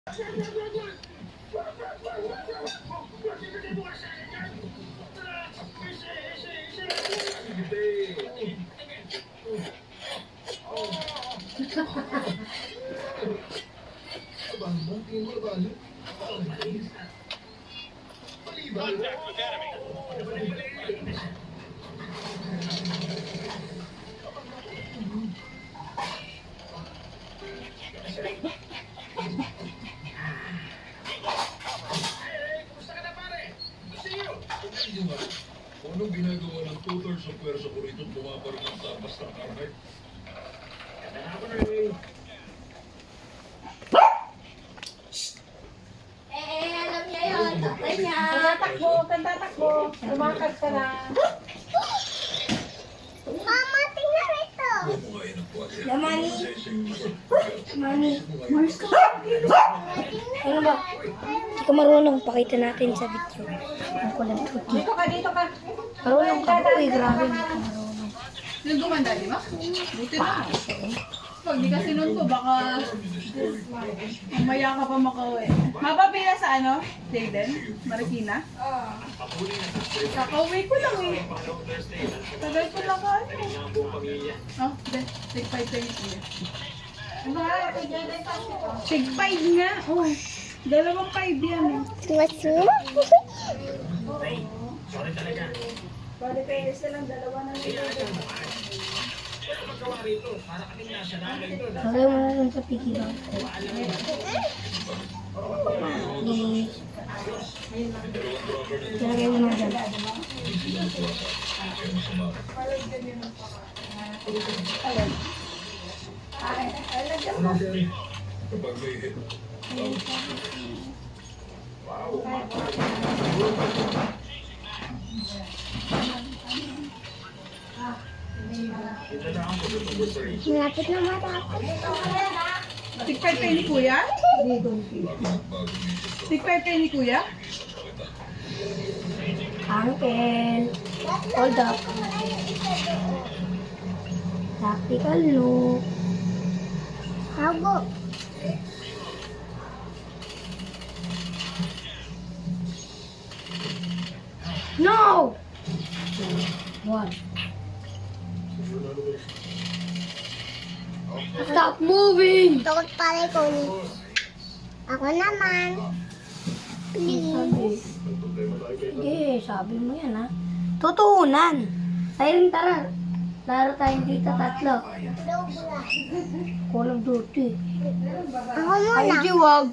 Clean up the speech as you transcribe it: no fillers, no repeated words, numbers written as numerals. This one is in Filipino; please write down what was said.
Contact with enemy. Anong ginagawa ng tutor sa pwersa ko rito bumabarang ng tapas ng karne? Alam niya yun. Tatay niya. Tatakbo. Lumakas ka na. Mama, tingnan ito. Huwag mo ngayon ang kwate. Mami. Mami. Mars ka. Ano ba? Hindi ka marunong. Pakita natin sa video. Ang kulang tuti. Dito ka, dito ka. Marunong ka. Uy, grabe. Hindi ka marunong. Yung gumanda, di ba? Buti na. Pag di ka sinunto, baka mamaya ka pa makauwi. Mapapila sa ano? Dayden? Marikina? Kakauwi ko lang eh. Tagal ko lang ka ano. Oh, take 5 Take 5 nga. Oh, 2 5 yan eh. Bali kayo silang dalawa na nito. Lagay mo na dun sa piki ba? Lagay mo na dyan. Kapag may hit. Malapit na matapos. Take 5 kayo ni Kuya? Take 5 kayo ni Kuya? Uncle. Hold up. Tactical look. Hago. No! What? Stop moving! Takot pala ko. Ako naman. Please. Sige, sabi mo yan ha. Tutuunan. Siren, tara. Laro tayong dito, tatlo. Call of Duty. Ako muna. Ay, di wag.